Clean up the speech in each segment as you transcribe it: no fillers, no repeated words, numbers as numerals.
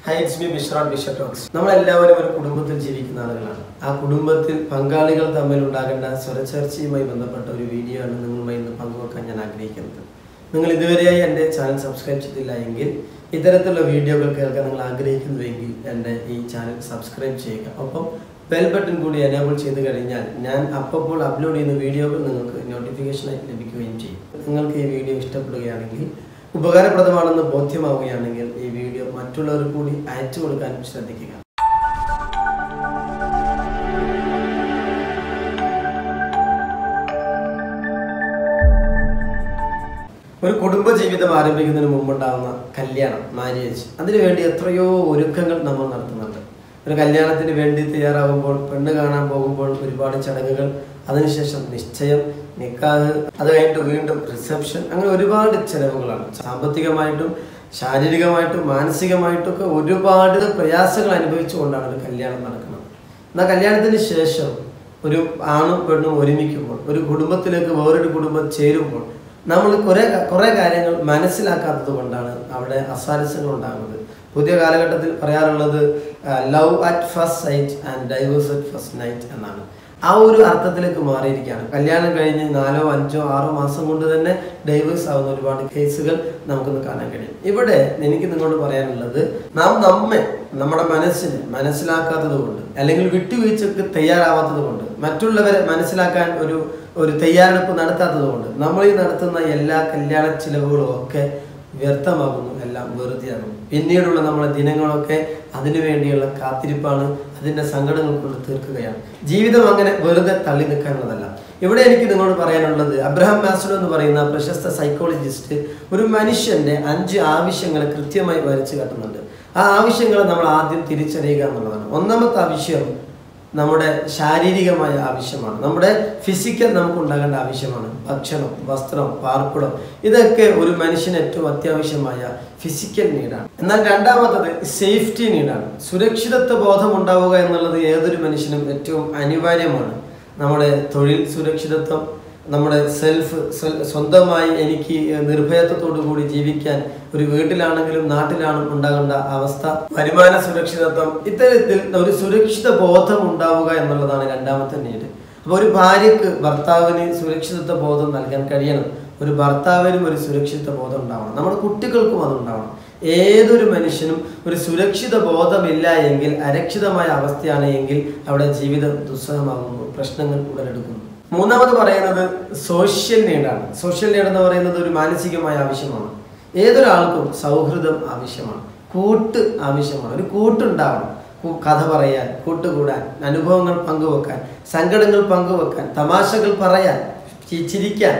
Hi, it's me Bishrat Bishop Talks. നമ്മളെല്ലാവരും ഒരു കുടുംബത്തിൽ ജീവിക്കുന്ന ആളുകളാണ്. ആ കുടുംബത്തിൽ പങ്കാളികൾ തമ്മിൽ ഉണ്ടാകേണ്ട സ്വരച്ചേർച്ചയുമായി ബന്ധപ്പെട്ട ഒരു വീഡിയോ ആണ് നിങ്ങളുമായി ഇന്ന് പങ്കുവെക്കാൻ ഞാൻ ആഗ്രഹിക്കുന്നത്. നിങ്ങൾ ഇതുവരെയായി എൻ്റെ ചാനൽ സബ്സ്ക്രൈബ് ചെയ്തില്ല എങ്കിൽ ഇത്തരത്തിലുള്ള വീഡിയോകൾ കേൾക്കാൻ നിങ്ങൾ ആഗ്രഹിക്കുന്നുവെങ്കിൽ എൻ്റെ ഈ ചാനൽ സബ്സ്ക്രൈബ് ചെയ്യുക. ഒപ്പം ബെൽ ബട്ടൺ കൂടി എനേബിൾ ചെയ്ത് കഴിഞ്ഞാൽ ഞാൻ അപ്പോൾ അപ്ലോഡ് ചെയ്യുന്ന വീഡിയോകൾ നിങ്ങൾക്ക് നോട്ടിഫിക്കേഷനായി ലഭിക്കുകയും ചെയ്യും. നിങ്ങൾക്ക് ഈ വീഡിയോ ഇഷ്ടപ്പെടുകയാണെങ്കിൽ ഉപകാരപ്രദമാണെന്ന് ബോധ്യമാവുകയാണെങ്കിൽ ഈ വീഡിയോ മറ്റുള്ളവർ കൂടി അയച്ചു കൊടുക്കാൻ ശ്രദ്ധിക്കുക. ഒരു കുടുംബജീവിതം ആരംഭിക്കുന്നതിന് മുമ്പുണ്ടാകുന്ന കല്യാണം, മാര്യേജ്, അതിനുവേണ്ടി എത്രയോ ഒരുക്കങ്ങൾ നമ്മൾ നടത്തുന്നുണ്ട്. ഒരു കല്യാണത്തിന് വേണ്ടി തയ്യാറാകുമ്പോൾ, പെണ്ണ് കാണാൻ പോകുമ്പോൾ ഒരുപാട് ചടങ്ങുകൾ, അതിനുശേഷം നിശ്ചയം, നിക്കാഹ്, അത് കഴിഞ്ഞിട്ട് വീണ്ടും റിസപ്ഷൻ, അങ്ങനെ ഒരുപാട് ചെലവുകളാണ്. സാമ്പത്തികമായിട്ടും ശാരീരികമായിട്ടും മാനസികമായിട്ടും ഒക്കെ ഒരുപാട് പ്രയാസങ്ങൾ അനുഭവിച്ചുകൊണ്ടാണ് ഒരു കല്യാണം നടക്കുന്നത്. എന്നാൽ കല്യാണത്തിന് ശേഷം ഒരു ആണും പെണ്ണും ഒരുമിക്കുമ്പോൾ, ഒരു കുടുംബത്തിലേക്ക് വേറൊരു കുടുംബം ചേരുമ്പോൾ നമ്മൾ കുറേ കാര്യങ്ങൾ മനസ്സിലാക്കാത്തത് കൊണ്ടാണ് അവിടെ അസ്വാരസ്യങ്ങൾ ഉണ്ടാകുന്നത്. പുതിയ കാലഘട്ടത്തിൽ പറയാറുള്ളത് love at first sight and divorce at first night എന്നാണ്. ആ ഒരു അർത്ഥത്തിലേക്ക് മാറിയിരിക്കുകയാണ്. കല്യാണം കഴിഞ്ഞ് 4, 5, 6 മാസം കൊണ്ട് തന്നെ ഡൈവേഴ്സ് ആവുന്ന ഒരുപാട് കേസുകൾ നമുക്കൊന്ന് കാണാൻ കഴിയും. ഇവിടെ എനിക്ക് നിങ്ങളോട് പറയാനുള്ളത്, നാം നമ്മുടെ മനസ്സിനെ മനസ്സിലാക്കാത്തത് കൊണ്ട്, അല്ലെങ്കിൽ വിട്ടുവീഴ്ചക്ക് തയ്യാറാവാത്തത് കൊണ്ട്, മറ്റുള്ളവരെ മനസ്സിലാക്കാൻ ഒരു തയ്യാറെടുപ്പ് നടത്താത്തത് കൊണ്ട് നമ്മൾ ഈ നടത്തുന്ന എല്ലാ കല്യാണ ചിലവുകളും ഒക്കെ വ്യർത്ഥമാകുന്നു, എല്ലാം വെറുതെയാകുന്നു. പിന്നീടുള്ള നമ്മുടെ ദിനങ്ങളൊക്കെ അതിനു വേണ്ടിയുള്ള കാത്തിരിപ്പാണ്, അതിൻ്റെ സങ്കടങ്ങൾ കൊണ്ട് തീർക്കുകയാണ്. ജീവിതം അങ്ങനെ വെറുതെ തള്ളി നിൽക്കാനുള്ളതല്ല. ഇവിടെ എനിക്ക് നിങ്ങളോട് പറയാനുള്ളത്, അബ്രഹാം മാസ്ലോ എന്ന് പറയുന്ന പ്രശസ്ത സൈക്കോളജിസ്റ്റ് ഒരു മനുഷ്യൻ്റെ 5 ആവശ്യങ്ങളെ കൃത്യമായി വരച്ചു കാട്ടുന്നുണ്ട്. ആ ആവശ്യങ്ങളെ നമ്മൾ ആദ്യം തിരിച്ചറിയുക എന്നുള്ളതാണ്. ഒന്നാമത്തെ ആവശ്യം നമ്മുടെ ശാരീരികമായ ആവശ്യമാണ്, നമ്മുടെ ഫിസിക്കൽ നമുക്കുണ്ടാകേണ്ട ആവശ്യമാണ്. ഭക്ഷണം, വസ്ത്രം, പാർപ്പിടം, ഇതൊക്കെ ഒരു മനുഷ്യന് ഏറ്റവും അത്യാവശ്യമായ ഫിസിക്കൽ നീഡാണ്. എന്നാൽ രണ്ടാമത്തത് സേഫ്റ്റി നീഡാണ്. സുരക്ഷിതത്വ ബോധം ഉണ്ടാവുക എന്നുള്ളത് ഏതൊരു മനുഷ്യനും ഏറ്റവും അനിവാര്യമാണ്. നമ്മുടെ തൊഴിൽ സുരക്ഷിതത്വം, നമ്മുടെ സ്വന്തമായി എനിക്ക് നിർഭയത്വത്തോടു കൂടി ജീവിക്കാൻ ഒരു വീട്ടിലാണെങ്കിലും നാട്ടിലാണും ഉണ്ടാകേണ്ട അവസ്ഥ, വരുമാന സുരക്ഷിതത്വം, ഇത്തരത്തിൽ ഒരു സുരക്ഷിത ബോധം ഉണ്ടാവുക എന്നുള്ളതാണ് രണ്ടാമത്തെ നീഡ്. അപ്പോൾ ഒരു ഭാര്യക്ക് ഭർത്താവിന് സുരക്ഷിതത്വ ബോധം നൽകാൻ കഴിയണം. ഒരു ഭർത്താവിനും ഒരു സുരക്ഷിത ബോധം ഉണ്ടാവണം. നമ്മുടെ കുട്ടികൾക്കും അതുണ്ടാവണം. ഏതൊരു മനുഷ്യനും ഒരു സുരക്ഷിത ബോധമില്ല എങ്കിൽ, അരക്ഷിതമായ അവസ്ഥയാണ് എങ്കിൽ അവിടെ ജീവിതം ദുസ്സഹമാകുന്നു, പ്രശ്നങ്ങൾ ഉടലെടുക്കുന്നു. മൂന്നാമത് പറയുന്നത് സോഷ്യൽ നീഡാണ്. സോഷ്യൽ നീഡ് എന്ന് പറയുന്നത് ഒരു മാനസികമായ ആവശ്യമാണ്. ഏതൊരാൾക്കും സൗഹൃദം ആവശ്യമാണ്, കൂട്ട് ആവശ്യമാണ്. ഒരു കൂട്ടുണ്ടാവണം. കഥ പറയാൻ, കൂട്ടുകൂടാൻ, അനുഭവങ്ങൾ പങ്കുവെക്കാൻ, സങ്കടങ്ങൾ പങ്കുവെക്കാൻ, തമാശകൾ പറയാൻ, ചിരിക്കാൻ,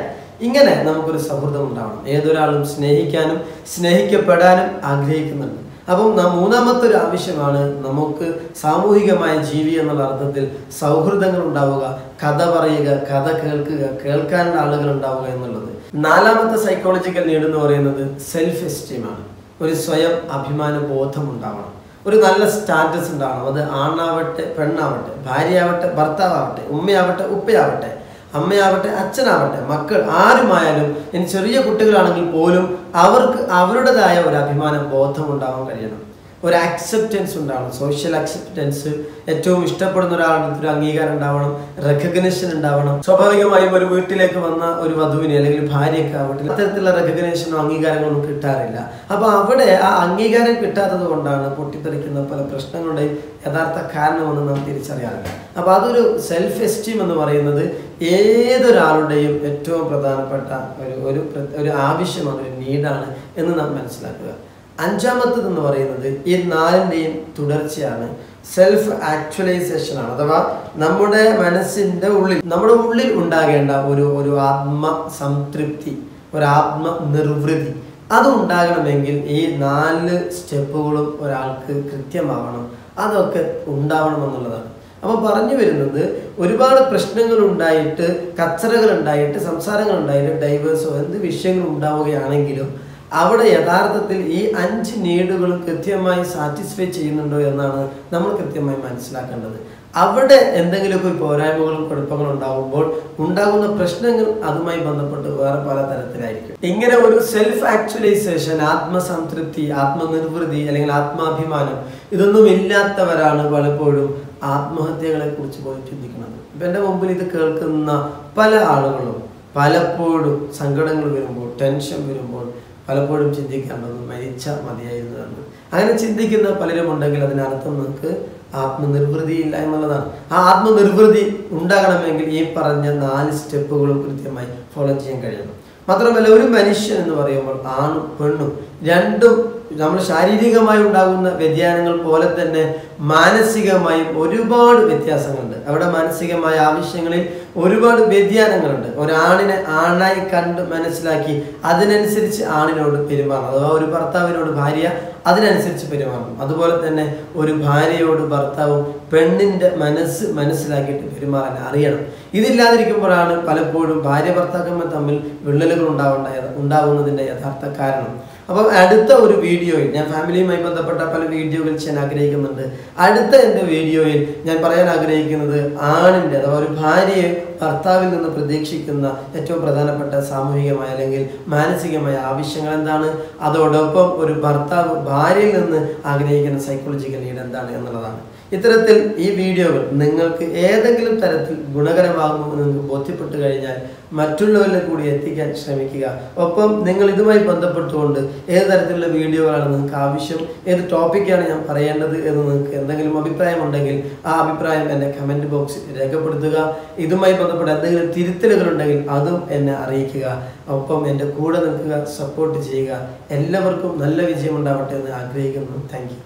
ഇങ്ങനെ നമുക്കൊരു സൗഹൃദം ഉണ്ടാവണം. ഏതൊരാളും സ്നേഹിക്കാനും സ്നേഹിക്കപ്പെടാനും ആഗ്രഹിക്കുന്നുണ്ട്. അപ്പം മൂന്നാമത്തെ ഒരു ആവശ്യമാണ് നമുക്ക് സാമൂഹികമായ ജീവി എന്നുള്ള അർത്ഥത്തിൽ സൗഹൃദങ്ങൾ ഉണ്ടാവുക, കഥ പറയുക, കഥ കേൾക്കുക, കേൾക്കാനുള്ള ആളുകൾ ഉണ്ടാവുക എന്നുള്ളത്. നാലാമത്തെ സൈക്കോളജിക്കൽ നീഡ് എന്ന് പറയുന്നത് സെൽഫ് എസ്റ്റീമാണ്. ഒരു സ്വയം അഭിമാന ബോധം ഉണ്ടാവണം. ഒരു നല്ല സ്റ്റാറ്റസ് ഉണ്ടാവണം. അത് ആണാവട്ടെ പെണ്ണാവട്ടെ, ഭാര്യയാവട്ടെ ഭർത്താവട്ടെ, ഉമ്മയാവട്ടെ ഉപ്പയാവട്ടെ, അമ്മയാവട്ടെ അച്ഛനാവട്ടെ, മക്കൾ ആരുമായാലും, ഇനി ചെറിയ കുട്ടികളാണെങ്കിൽ പോലും അവർക്ക് അവരുടേതായ ഒരു അഭിമാന ബോധം ഉണ്ടാവാൻ കഴിയണം. ഒരു അക്സെപ്റ്റൻസ് ഉണ്ടാവണം. സോഷ്യൽ അക്സെപ്റ്റൻസ്, ഏറ്റവും ഇഷ്ടപ്പെടുന്ന ഒരാളുടെ ഒരു അംഗീകാരം ഉണ്ടാവണം, റെക്കഗ്നേഷൻ ഉണ്ടാവണം. സ്വാഭാവികമായും ഒരു വീട്ടിലേക്ക് വന്ന ഒരു വധുവിനെ അല്ലെങ്കിൽ ഭാര്യയൊക്കെ ആവട്ടെ അത്തരത്തിലുള്ള റെക്കഗ്നേഷനോ അംഗീകാരങ്ങളൊന്നും കിട്ടാറില്ല. അപ്പോൾ അവിടെ ആ അംഗീകാരം കിട്ടാത്തത് കൊണ്ടാണ് പൊട്ടിത്തെറിക്കുന്ന പല പ്രശ്നങ്ങളുടെയും യഥാർത്ഥ കാരണമെന്ന് നാം തിരിച്ചറിയാറില്ല. അപ്പോൾ അതൊരു സെൽഫ് എസ്റ്റീം എന്ന് പറയുന്നത് ഏതൊരാളുടെയും ഏറ്റവും പ്രധാനപ്പെട്ട ഒരു ആവശ്യമാണ്, ഒരു നീഡാണ് എന്ന് നാം മനസ്സിലാക്കുക. അഞ്ചാമത്തതെന്ന് പറയുന്നത് ഈ 4ൻ്റെയും തുടർച്ചയാണ്, സെൽഫ് ആക്ച്വലൈസേഷനാണ്. അഥവാ നമ്മുടെ മനസ്സിൻ്റെ നമ്മുടെ ഉള്ളിൽ ഉണ്ടാകേണ്ട ഒരു ആത്മസംതൃപ്തി, ഒരു ആത്മനിർവൃതി, അത് ഉണ്ടാകണമെങ്കിൽ ഈ 4 സ്റ്റെപ്പുകളും ഒരാൾക്ക് കൃത്യമാവണം. അതൊക്കെ ഉണ്ടാവണം എന്നുള്ളതാണ്. അപ്പോൾ പറഞ്ഞു വരുന്നത്, ഒരുപാട് പ്രശ്നങ്ങൾ ഉണ്ടായിട്ട്, കച്ചറകൾ ഉണ്ടായിട്ട്, സംസാരങ്ങൾ ഉണ്ടായിട്ട്, ഡൈവേഴ്സോ എന്ത് വിഷയങ്ങൾ ഉണ്ടാവുകയാണെങ്കിലും അവിടെ യഥാർത്ഥത്തിൽ ഈ 5 നീഡുകൾ കൃത്യമായി സാറ്റിസ്ഫൈ ചെയ്യുന്നുണ്ടോ എന്നാണ് നമ്മൾ കൃത്യമായി മനസ്സിലാക്കേണ്ടത്. അവിടെ എന്തെങ്കിലുമൊക്കെ പോരായ്മകളും കുഴപ്പങ്ങളും ഉണ്ടാകുമ്പോൾ ഉണ്ടാകുന്ന പ്രശ്നങ്ങൾ അതുമായി ബന്ധപ്പെട്ട് വേറെ പല തരത്തിലായിരിക്കും. ഇങ്ങനെ ഒരു സെൽഫ് ആക്ച്വലൈസേഷൻ, ആത്മസംതൃപ്തി, ആത്മനിർവൃതി അല്ലെങ്കിൽ ആത്മാഭിമാനം ഇതൊന്നും ഇല്ലാത്തവരാണ് പലപ്പോഴും ആത്മഹത്യകളെ കുറിച്ച് പോയി ചിന്തിക്കുന്നത്. ഇപ്പം എൻ്റെ മുമ്പിൽ ഇത് കേൾക്കുന്ന പല ആളുകളും പലപ്പോഴും സങ്കടങ്ങൾ വരുമ്പോൾ, ടെൻഷൻ വരുമ്പോൾ പലപ്പോഴും ചിന്തിക്കേണ്ടത് മരിച്ച മതിയായിരുന്നതാണ്. അങ്ങനെ ചിന്തിക്കുന്ന പലരും ഉണ്ടെങ്കിൽ അതിനർത്ഥം നിങ്ങൾക്ക് ആത്മനിർവൃതി ഇല്ല എന്നുള്ളതാണ്. ആ ആത്മനിർവൃതി ഉണ്ടാകണമെങ്കിൽ ഈ പറഞ്ഞ 4 സ്റ്റെപ്പുകളും കൃത്യമായി ഫോളോ ചെയ്യാൻ കഴിയണം. മാത്രമല്ല, ഒരു മനുഷ്യൻ എന്ന് പറയുമ്പോൾ ആണും പെണ്ണും രണ്ടും നമ്മൾ ശാരീരികമായി ഉണ്ടാകുന്ന വ്യതിയാനങ്ങൾ പോലെ തന്നെ മാനസികമായും ഒരുപാട് വ്യത്യാസങ്ങളുണ്ട്. അവിടെ മാനസികമായ ആവശ്യങ്ങളിൽ ഒരുപാട് വ്യതിയാനങ്ങളുണ്ട്. ഒരാണിനെ ആണായി കണ്ട് മനസ്സിലാക്കി അതിനനുസരിച്ച് ആണിനോട് പെരുമാറണം. അഥവാ ഒരു ഭർത്താവിനോട് ഭാര്യ അതിനനുസരിച്ച് പെരുമാറണം. അതുപോലെ തന്നെ ഒരു ഭാര്യയോട് ഭർത്താവും പെണ്ണിൻ്റെ മനസ്സിലാക്കിയിട്ട് പെരുമാറാൻ അറിയണം. ഇതില്ലാതിരിക്കുമ്പോഴാണ് പലപ്പോഴും ഭാര്യ ഭർത്താക്കന്മാർ തമ്മിൽ വിള്ളലുകൾ ഉണ്ടാകുന്നതിൻ്റെ യഥാർത്ഥ കാരണം. അപ്പം അടുത്ത ഒരു വീഡിയോയിൽ ഞാൻ ഫാമിലിയുമായി ബന്ധപ്പെട്ട പല വീഡിയോകൾ ചെയ്യാൻ ആഗ്രഹിക്കുന്നുണ്ട്. അടുത്ത എൻ്റെ വീഡിയോയിൽ ഞാൻ പറയാൻ ആഗ്രഹിക്കുന്നത് ആണിൻ്റെ അഥവാ ഒരു ഭാര്യയെ ഭർത്താവിൽ നിന്ന് പ്രതീക്ഷിക്കുന്ന ഏറ്റവും പ്രധാനപ്പെട്ട സാമൂഹികമായ അല്ലെങ്കിൽ മാനസികമായ ആവശ്യങ്ങൾ എന്താണ്, അതോടൊപ്പം ഒരു ഭർത്താവ് ഭാര്യയിൽ നിന്ന് ആഗ്രഹിക്കുന്ന സൈക്കോളജിക്കൽ നീഡ് എന്താണ് എന്നുള്ളതാണ്. ഇത്തരത്തിൽ ഈ വീഡിയോകൾ നിങ്ങൾക്ക് ഏതെങ്കിലും തരത്തിൽ ഗുണകരമാകുമെന്ന് നിങ്ങൾക്ക് ബോധ്യപ്പെട്ടു കഴിഞ്ഞാൽ മറ്റുള്ളവരിൽ കൂടി എത്തിക്കാൻ ശ്രമിക്കുക. ഒപ്പം നിങ്ങൾ ഇതുമായി ബന്ധപ്പെട്ടുകൊണ്ട് ഏത് തരത്തിലുള്ള വീഡിയോകളാണ് നിങ്ങൾക്ക് ആവശ്യം, ഏത് ടോപ്പിക്കാണ് ഞാൻ പറയേണ്ടത് എന്ന് നിങ്ങൾക്ക് എന്തെങ്കിലും അഭിപ്രായം ഉണ്ടെങ്കിൽ ആ അഭിപ്രായം എന്നെ കമൻറ്റ് ബോക്സിൽ രേഖപ്പെടുത്തുക. ഇതുമായി ബന്ധപ്പെട്ട എന്തെങ്കിലും തിരുത്തലുകൾ ഉണ്ടെങ്കിൽ അതും എന്നെ അറിയിക്കുക. ഒപ്പം എൻ്റെ കൂടെ നിൽക്കുക, സപ്പോർട്ട് ചെയ്യുക. എല്ലാവർക്കും നല്ല വിജയം ഉണ്ടാവട്ടെ എന്ന് ആഗ്രഹിക്കുന്നു. Thank you.